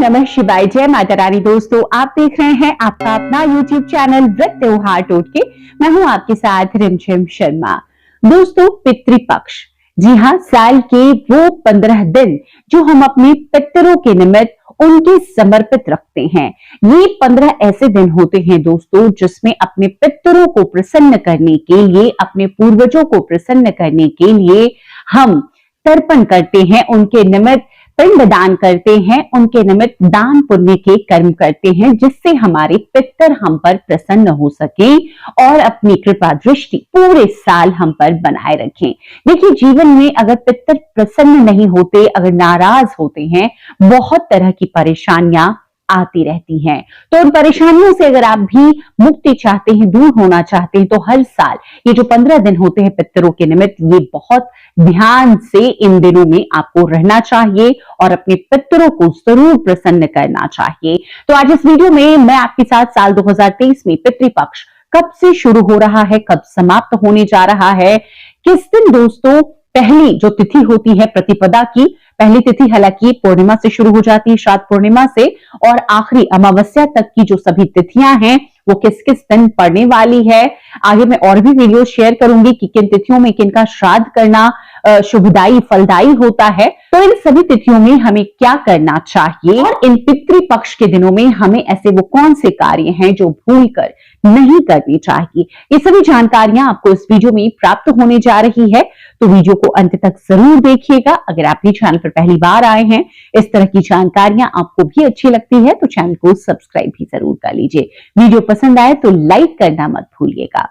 नमः शिवाय, जय माता रानी। दोस्तों, आप देख रहे हैं आपका अपना YouTube चैनल व्रत त्योहार टोटके। मैं हूं आपके साथ रिमझिम शर्मा। दोस्तों, पितृपक्ष, जी हाँ, साल के वो 15 दिन जो हम अपने पितरों के निमित्त उनके समर्पित रखते हैं। ये 15 ऐसे दिन होते हैं दोस्तों, जिसमें अपने पितरों को प्रसन्न करने के लिए, अपने पूर्वजों को प्रसन्न करने के लिए हम तर्पण करते हैं, उनके निमित्त पिंडदान करते हैं, उनके निमित्त दान पुण्य के कर्म करते हैं, जिससे हमारे पितर हम पर प्रसन्न हो सके और अपनी कृपा दृष्टि पूरे साल हम पर बनाए रखें। देखिए, जीवन में अगर पितर प्रसन्न नहीं होते, अगर नाराज होते हैं, बहुत तरह की परेशानियां आती रहती हैं। तो उन परेशानियों से अगर आप भी मुक्ति चाहते हैं, दूर होना चाहते हैं, तो हर साल ये जो 15 दिन होते हैं पितरों के निमित्त, ये बहुत ध्यान से इन दिनों में आपको रहना चाहिए और अपने पितरों को जरूर प्रसन्न करना चाहिए। तो आज इस वीडियो में मैं आपके साथ साल 2023 में पितृपक्ष कब से शुरू हो रहा है, कब समाप्त होने जा रहा है, किस दिन दोस्तों पहली जो तिथि होती है प्रतिपदा की, पहली तिथि हालांकि पूर्णिमा से शुरू हो जाती है, श्राद्ध पूर्णिमा से, और आखिरी अमावस्या तक की जो सभी तिथियां हैं वो किस किस दिन पड़ने वाली है। आगे मैं और भी वीडियो शेयर करूंगी कि किन तिथियों में किनका श्राद्ध करना शुभदायी फलदायी होता है। तो इन सभी तिथियों में हमें क्या करना चाहिए और इन पितृपक्ष के दिनों में हमें ऐसे वो कौन से कार्य हैं जो भूलकर नहीं करनी चाहिए, ये सभी जानकारियां आपको इस वीडियो में प्राप्त होने जा रही है। तो वीडियो को अंत तक जरूर देखिएगा। अगर आप भी चैनल पर पहली बार आए हैं, इस तरह की जानकारियां आपको भी अच्छी लगती है, तो चैनल को सब्सक्राइब भी जरूर कर लीजिए। वीडियो पसंद आए तो लाइक करना मत भूलिएगा।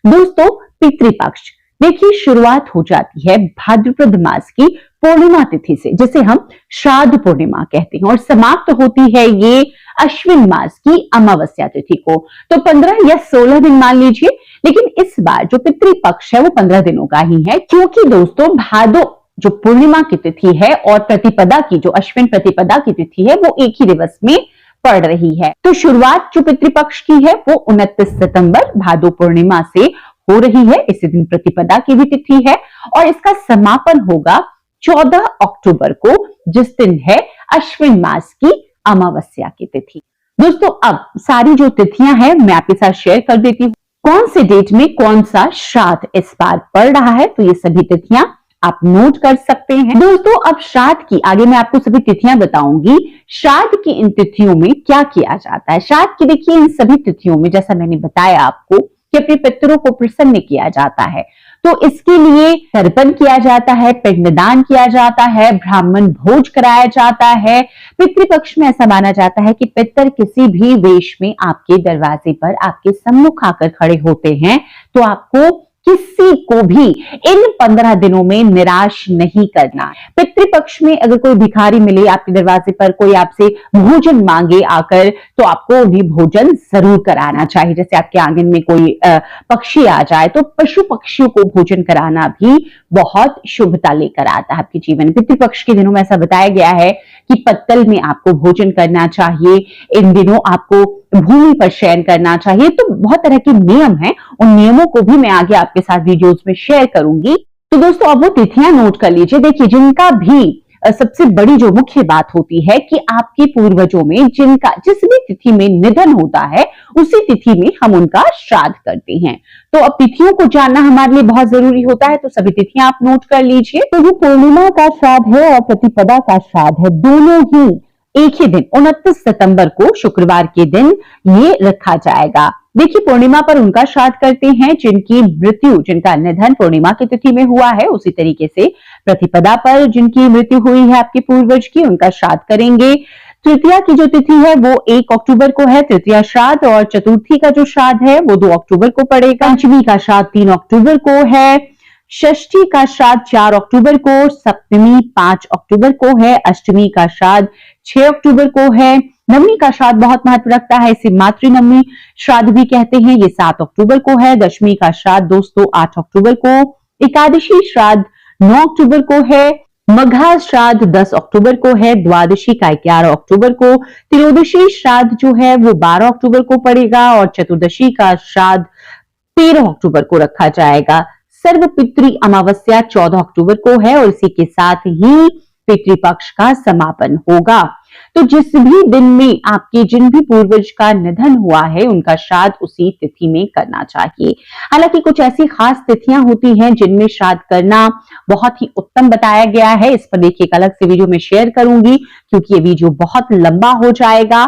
दोस्तों, पितृपक्ष, देखिए, शुरुआत हो जाती है भाद्रपद मास की पूर्णिमा तिथि से, जिसे हम श्राद्ध पूर्णिमा कहते हैं, और समाप्त होती है ये अश्विन मास की अमावस्या तिथि को। तो 15 या 16 दिन मान लीजिए, लेकिन इस बार जो पितृपक्ष है वो 15 दिनों का ही है, क्योंकि दोस्तों भादो जो पूर्णिमा की तिथि है और प्रतिपदा की जो अश्विन प्रतिपदा की तिथि है वो एक ही दिवस में पड़ रही है। तो शुरुआत जो पितृपक्ष की है वो 29 सितंबर भादो पूर्णिमा से हो रही है। इसी दिन प्रतिपदा की भी तिथि है और इसका समापन होगा 14 अक्टूबर को, जिस दिन है अश्विन मास की अमावस्या की तिथि। दोस्तों, अब सारी जो तिथियां हैं मैं आपके साथ शेयर कर देती हूँ, कौन से डेट में कौन सा श्राद्ध इस बार पड़ रहा है। तो ये सभी तिथियां आप नोट कर सकते हैं। दोस्तों, अब श्राद्ध की आगे मैं आपको सभी तिथियां बताऊंगी। श्राद्ध की इन तिथियों में क्या किया जाता है। श्राद्ध की देखिए इन सभी तिथियों में, जैसा मैंने बताया आपको, कि अपने पितरों को प्रसन्न किया जाता है, तो इसके लिए तर्पण किया जाता है, पिंडदान किया जाता है, ब्राह्मण भोज कराया जाता है। पितृपक्ष में ऐसा माना जाता है कि पितर किसी भी वेश में आपके दरवाजे पर आपके सम्मुख आकर खड़े होते हैं, तो आपको किसी को भी इन 15 दिनों में निराश नहीं करना। पितृपक्ष में अगर कोई भिखारी मिले आपके दरवाजे पर, कोई आपसे भोजन मांगे आकर, तो आपको उन्हें भोजन जरूर कराना चाहिए। जैसे आपके आंगन में कोई पक्षी आ जाए तो पशु पक्षियों को भोजन कराना भी बहुत शुभता लेकर आता है आपके जीवन में। पितृपक्ष के दिनों में ऐसा बताया गया है कि पत्तल में आपको भोजन करना चाहिए, इन दिनों आपको भूमि पर शयन करना चाहिए। तो बहुत तरह के नियम हैं, उन नियमों को भी मैं आगे आपके साथ वीडियोस में शेयर करूंगी। तो दोस्तों, अब वो तिथियां नोट कर लीजिए। देखिए, जिनका भी सबसे बड़ी जो मुख्य बात होती है कि आपके पूर्वजों में जिनका जिस भी तिथि में निधन होता है, उसी तिथि में हम उनका श्राद्ध करते हैं। तो अब तिथियों को जानना हमारे लिए बहुत जरूरी होता है, तो सभी तिथियां आप नोट कर लीजिए। तो जो पूर्णिमा का श्राद्ध है और प्रतिपदा का श्राद्ध है, दोनों ही एक ही दिन 29 सितंबर को शुक्रवार के दिन ये रखा जाएगा। देखिए, पूर्णिमा पर उनका श्राद्ध करते हैं जिनकी मृत्यु, जिनका निधन पूर्णिमा की तिथि में हुआ है। उसी तरीके से प्रतिपदा पर जिनकी मृत्यु हुई है आपके पूर्वज की, उनका श्राद्ध करेंगे। तृतीया की जो तिथि है वो 1 अक्टूबर को है, तृतीया श्राद्ध, और चतुर्थी का जो श्राद्ध है वो 2 अक्टूबर को पड़ेगा। पंचमी का श्राद्ध 3 अक्टूबर को है, षष्ठी का श्राद्ध 4 अक्टूबर को, सप्तमी 5 अक्टूबर को है, अष्टमी का श्राद्ध 6 अक्टूबर को है, नवमी का श्राद्ध बहुत महत्व रखता है, इसे मातृनवमी श्राद्ध भी कहते हैं, ये 7 अक्टूबर को है, दशमी का श्राद्ध दोस्तों 8 अक्टूबर को, एकादशी श्राद्ध 9 अक्टूबर को है, मघा श्राद्ध 10 अक्टूबर को है, द्वादशी का 11 अक्टूबर को, त्रयोदशी श्राद्ध जो है वो 12 अक्टूबर को पड़ेगा, और चतुर्दशी का श्राद्ध 13 अक्टूबर को रखा जाएगा। सर्वपितृ अमावस्या 14 अक्टूबर को है और इसी के साथ ही पितृपक्ष का समापन होगा। तो जिस भी दिन में आपके जिन भी पूर्वज का निधन हुआ है उनका श्राद्ध उसी तिथि में करना चाहिए। हालांकि कुछ ऐसी खास तिथियां होती हैं जिनमें श्राद्ध करना बहुत ही उत्तम बताया गया है। इस पर देखिए एक अलग से वीडियो में शेयर करूंगी क्योंकि ये वीडियो बहुत लंबा हो जाएगा।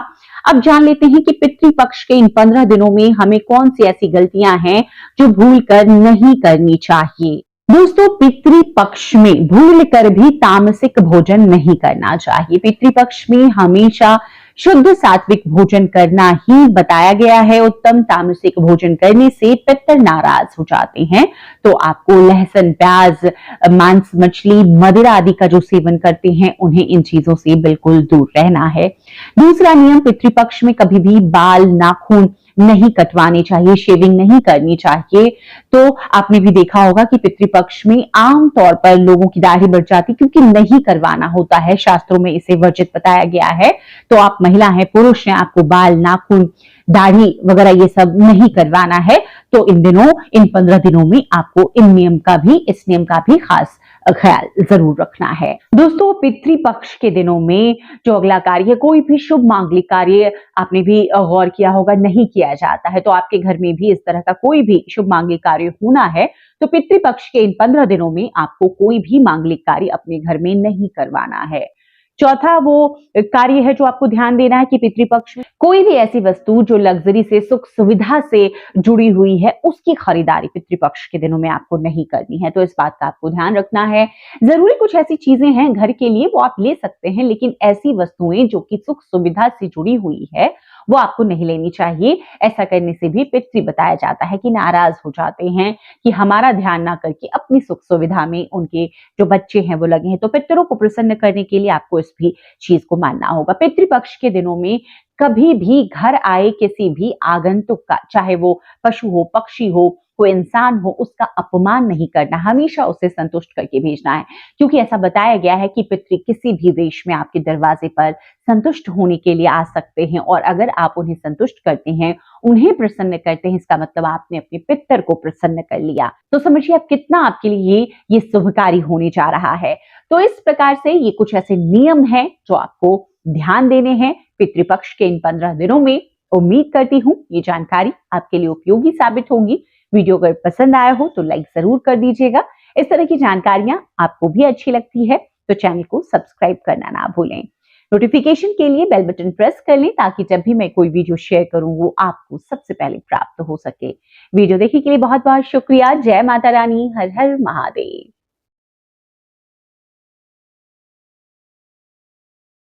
अब जान लेते हैं कि पितृपक्ष के इन 15 दिनों में हमें कौन सी ऐसी गलतियां हैं जो भूल कर नहीं करनी चाहिए। दोस्तों, पितृपक्ष में भूल कर भी तामसिक भोजन नहीं करना चाहिए। पितृपक्ष में हमेशा शुद्ध सात्विक भोजन करना ही बताया गया है उत्तम। तामसिक भोजन करने से पितर नाराज हो जाते हैं, तो आपको लहसुन, प्याज, मांस, मछली, मदिरा आदि का जो सेवन करते हैं उन्हें इन चीजों से बिल्कुल दूर रहना है। दूसरा नियम, पितृपक्ष में कभी भी बाल, नाखून नहीं कटवाने चाहिए, शेविंग नहीं करनी चाहिए। तो आपने भी देखा होगा कि पितृपक्ष में आम तौर पर लोगों की दाढ़ी बढ़ जाती क्योंकि नहीं करवाना होता है, शास्त्रों में इसे वर्जित बताया गया है। तो आप महिला हैं, पुरुष हैं, आपको बाल, नाखून, दाढ़ी वगैरह ये सब नहीं करवाना है। तो इन 15 दिनों में आपको इस नियम का भी खास ख्याल जरूर रखना है। दोस्तों, पितृपक्ष के दिनों में जो अगला कार्य, कोई भी शुभ मांगलिक कार्य आपने भी गौर किया होगा नहीं किया जाता है। तो आपके घर में भी इस तरह का कोई भी शुभ मांगलिक कार्य होना है तो पितृपक्ष के इन 15 दिनों में आपको कोई भी मांगलिक कार्य अपने घर में नहीं करवाना है। चौथा वो कार्य है जो आपको ध्यान देना है कि पितृपक्ष में कोई भी ऐसी वस्तु जो लग्जरी से, सुख सुविधा से जुड़ी हुई है, उसकी खरीदारी पितृपक्ष के दिनों में आपको नहीं करनी है। तो इस बात का आपको ध्यान रखना है। जरूरी कुछ ऐसी चीजें हैं घर के लिए, वो आप ले सकते हैं, लेकिन ऐसी वस्तुएं जो कि सुख सुविधा से जुड़ी हुई है वो आपको नहीं लेनी चाहिए। ऐसा करने से भी पितृ बताया जाता है कि नाराज हो जाते हैं कि हमारा ध्यान ना करके अपनी सुख सुविधा में उनके जो बच्चे हैं वो लगे हैं। तो पितरों को प्रसन्न करने के लिए आपको इस भी चीज को मानना होगा। पितृपक्ष के दिनों में कभी भी घर आए किसी भी आगंतुक का, चाहे वो पशु हो, पक्षी हो, कोई इंसान हो, उसका अपमान नहीं करना, हमेशा उसे संतुष्ट करके भेजना है। क्योंकि ऐसा बताया गया है कि पितृ किसी भी वेश में आपके दरवाजे पर संतुष्ट होने के लिए आ सकते हैं, और अगर आप उन्हें संतुष्ट करते हैं, उन्हें प्रसन्न करते हैं, इसका मतलब आपने अपने पितर को प्रसन्न कर लिया। तो समझिए आप कितना आपके लिए ये शुभकारी होने जा रहा है। तो इस प्रकार से ये कुछ ऐसे नियम हैं जो आपको ध्यान देने हैं पितृपक्ष के इन 15 दिनों में। उम्मीद करती हूँ ये जानकारी आपके लिए उपयोगी साबित होगी। वीडियो अगर पसंद आया हो तो लाइक जरूर कर दीजिएगा। इस तरह की जानकारियां आपको भी अच्छी लगती है तो चैनल को सब्सक्राइब करना ना भूलें। नोटिफिकेशन के लिए बेल बटन प्रेस कर लें ताकि जब भी मैं कोई वीडियो शेयर करूं वो आपको सबसे पहले प्राप्त हो सके। वीडियो देखने के लिए बहुत बहुत शुक्रिया। जय माता रानी, हर हर महादेव।